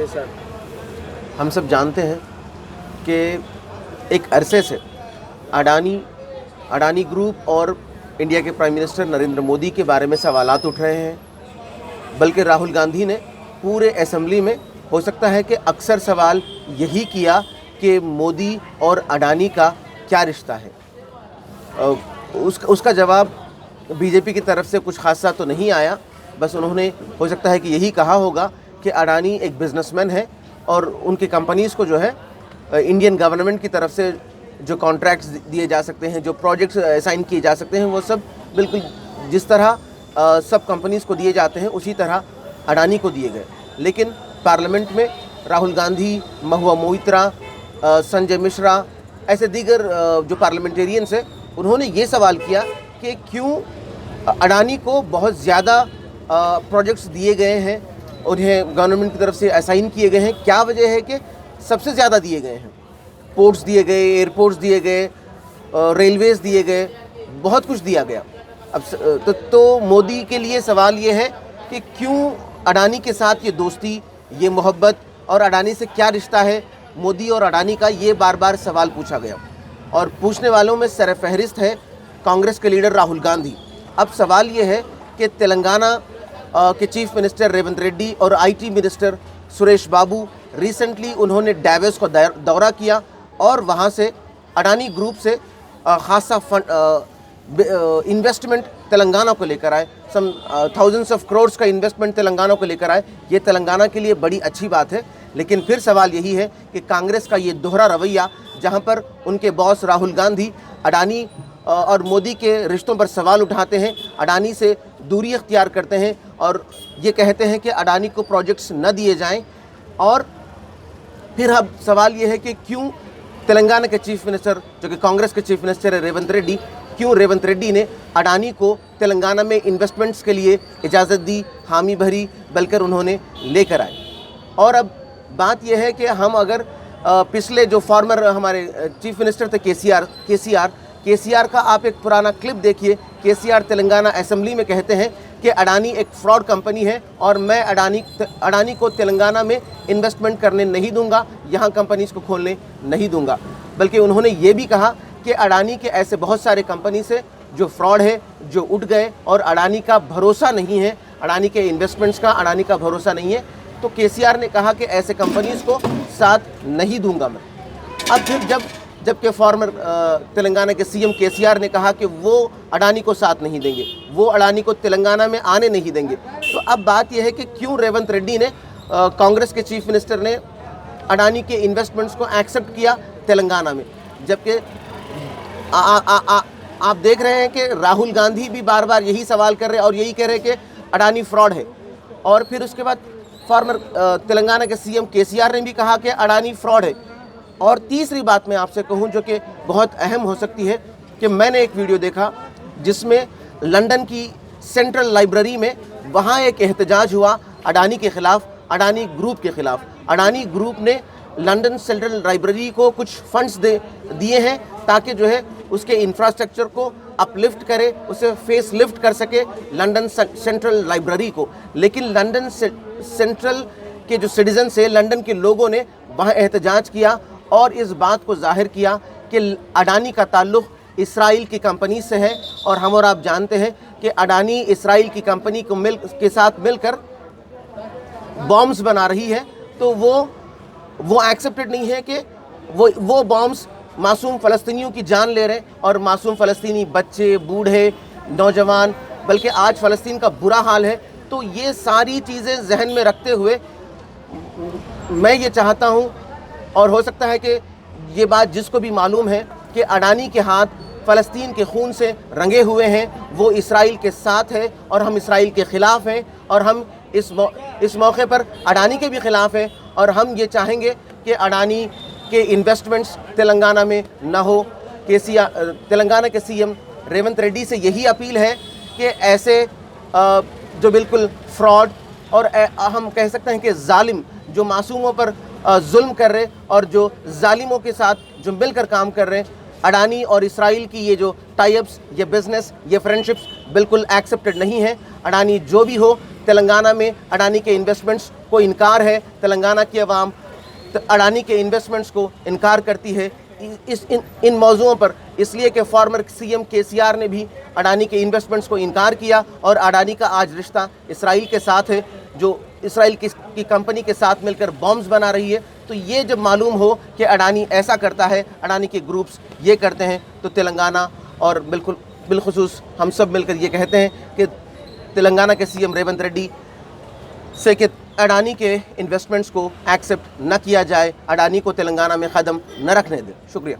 बेशक। हम सब जानते हैं कि एक अरसे से अडानी ग्रुप और इंडिया के प्राइम मिनिस्टर नरेंद्र मोदी के बारे में सवालात उठ रहे हैं। बल्कि राहुल गांधी ने पूरे असेंबली में हो सकता है कि अक्सर सवाल यही किया कि मोदी और अडानी का क्या रिश्ता है। उसका जवाब बीजेपी की तरफ से कुछ खासा तो नहीं आया। बस उन्होंने हो सकता है कि यही कहा होगा कि अडानी एक बिजनेसमैन है और उनकी कंपनीज़ को जो है इंडियन गवर्नमेंट की तरफ से जो कॉन्ट्रैक्ट्स दिए जा सकते हैं, जो प्रोजेक्ट्स असाइन किए जा सकते हैं, वो सब बिल्कुल जिस तरह सब कंपनीज़ को दिए जाते हैं उसी तरह अडानी को दिए गए। लेकिन पार्लियामेंट में राहुल गांधी, महुआ मोइत्रा, संजय मिश्रा, ऐसे दीगर जो पार्लियामेंटेरियंस हैं, उन्होंने ये सवाल किया कि क्यों अडानी को बहुत ज़्यादा प्रोजेक्ट्स दिए गए हैं, उन्हें गवर्नमेंट की तरफ से असाइन किए गए हैं। क्या वजह है कि सबसे ज़्यादा दिए गए हैं? पोर्ट्स दिए गए, एयरपोर्ट्स दिए गए, रेलवेज़ दिए गए, बहुत कुछ दिया गया। अब तो मोदी के लिए सवाल ये है कि क्यों अडानी के साथ ये दोस्ती, ये मोहब्बत, और अडानी से क्या रिश्ता है मोदी और अडानी का, ये बार बार सवाल पूछा गया। और पूछने वालों में सरफहरिस्त है कांग्रेस के लीडर राहुल गांधी। अब सवाल ये है कि तेलंगाना के चीफ मिनिस्टर रेवंत रेड्डी और IT minister Suresh Babu, recently उन्होंने डावोस को दौरा किया और वहाँ से अडानी ग्रुप से खासा इन्वेस्टमेंट तेलंगाना को लेकर आए। सम थाउजेंड्स ऑफ करोड्स का इन्वेस्टमेंट तेलंगाना को लेकर आए। ये तेलंगाना के लिए बड़ी अच्छी बात है। लेकिन फिर सवाल यही है कि कांग्रेस का ये दोहरा रवैया, जहाँ पर उनके बॉस राहुल गांधी अडानी और मोदी के रिश्तों पर सवाल उठाते हैं, अडानी से दूरी अख्तियार करते हैं और ये कहते हैं कि अडानी को प्रोजेक्ट्स न दिए जाएं। और फिर अब सवाल ये है कि क्यों तेलंगाना के चीफ मिनिस्टर, जो कि कांग्रेस के चीफ मिनिस्टर है रेवंत रेड्डी, क्यों रेवंत रेड्डी ने अडानी को तेलंगाना में इन्वेस्टमेंट्स के लिए इजाज़त दी, हामी भरी, बल्कि उन्होंने लेकर आए। और अब बात यह है कि हम अगर पिछले जो फॉर्मर हमारे चीफ मिनिस्टर थे केसीआर का आप एक पुराना क्लिप देखिए। केसीआर तेलंगाना असेंबली में कहते हैं कि अडानी एक फ्रॉड कंपनी है और मैं अडानी को तेलंगाना में इन्वेस्टमेंट करने नहीं दूंगा, यहाँ कंपनीज़ को खोलने नहीं दूंगा। बल्कि उन्होंने ये भी कहा कि अडानी के ऐसे बहुत सारे कंपनीज है जो फ्रॉड है, जो उठ गए और अडानी का भरोसा नहीं है, अडानी के इन्वेस्टमेंट्स का अडानी का भरोसा नहीं है। तो केसीआर ने कहा कि ऐसे कंपनीज़ को साथ नहीं दूंगा मैं। अब फिर जबकि फॉर्मर तेलंगाना के सीएम केसीआर ने कहा कि वो अडानी को साथ नहीं देंगे, वो अडानी को तेलंगाना में आने नहीं देंगे। तो अब बात यह है कि क्यों रेवंत रेड्डी ने, कांग्रेस के चीफ मिनिस्टर ने, अडानी के इन्वेस्टमेंट्स को एक्सेप्ट किया तेलंगाना में। जबकि आप देख रहे हैं कि राहुल गांधी भी बार बार यही सवाल कर रहे हैं और यही कह रहे हैं कि अडानी फ्रॉड है। और फिर उसके बाद फॉर्मर तेलंगाना के सीएम केसीआर ने भी कहा कि अडानी फ्रॉड है। और तीसरी बात मैं आपसे कहूं जो कि बहुत अहम हो सकती है, कि मैंने एक वीडियो देखा जिसमें लंदन की सेंट्रल लाइब्रेरी में वहां एक एहतजाज हुआ अडानी के ख़िलाफ़, अडानी ग्रुप के ख़िलाफ़। अडानी ग्रुप ने लंदन सेंट्रल लाइब्रेरी को कुछ फंड्स दिए हैं ताकि जो है उसके इंफ्रास्ट्रक्चर को अपलिफ्ट करे, उसे फेस लिफ्ट कर सके लंदन सेंट्रल लाइब्रेरी को। लेकिन लंदन सेंट्रल के जो सिटीजन्स हैं, लंदन के लोगों ने वहाँ एहतजाज किया और इस बात को जाहिर किया कि अडानी का ताल्लुक़ इसराइल की कंपनी से है। और हम और आप जानते हैं कि अडानी इसराइल की कंपनी को के साथ मिलकर बॉम्ब्स बना रही है। तो वो एक्सेप्टेड नहीं है कि वो बॉम्ब्स मासूम फ़लस्तीनियों की जान ले रहे हैं और मासूम फ़लस्तीनी बच्चे, बूढ़े, नौजवान, बल्कि आज फ़लस्तीन का बुरा हाल है। तो ये सारी चीज़ें जहन में रखते हुए मैं ये चाहता हूँ, और हो सकता है कि ये बात जिसको भी मालूम है कि अडानी के हाथ फ़लस्तीन के खून से रंगे हुए हैं, वो इसराइल के साथ है और हम इसराइल के ख़िलाफ़ हैं। और हम इस मौके पर अडानी के भी ख़िलाफ़ हैं और हम ये चाहेंगे कि अडानी के इन्वेस्टमेंट्स तेलंगाना में न हो। तेलंगाना के सीएम रेवंत रेड्डी से यही अपील है कि ऐसे जो बिल्कुल फ्रॉड और हम कह सकते हैं कि जालिम, जो मासूमों पर जुल्म कर रहे और जो जालिमों के साथ जो मिलकर काम कर रहे हैं, अडानी और इसराइल की ये जो टाई अप्स, ये बिज़नेस, ये फ्रेंडशिप्स बिल्कुल एक्सेप्टेड नहीं है। अडानी जो भी हो, तेलंगाना में अडानी के इन्वेस्टमेंट्स को इनकार है, तेलंगाना की आवाम अडानी के इन्वेस्टमेंट्स को इनकार करती है। इन मौज़ुओं पर इसलिए कि फॉर्मर सीएम केसीआर ने भी अडानी के इन्वेस्टमेंट्स को इनकार किया और अडानी का आज रिश्ता इसराइल के साथ है, जो इसराइल की कंपनी के साथ मिलकर बॉम्ब्स बना रही है। तो ये जब मालूम हो कि अडानी ऐसा करता है, अडानी के ग्रुप्स ये करते हैं, तो तेलंगाना और बिलखुसूस हम सब मिलकर ये कहते हैं कि तेलंगाना के सीएम रेवंत रेड्डी से कि अडानी के इन्वेस्टमेंट्स को एक्सेप्ट न किया जाए, अडानी को तेलंगाना में कदम न रखने दें। शुक्रिया।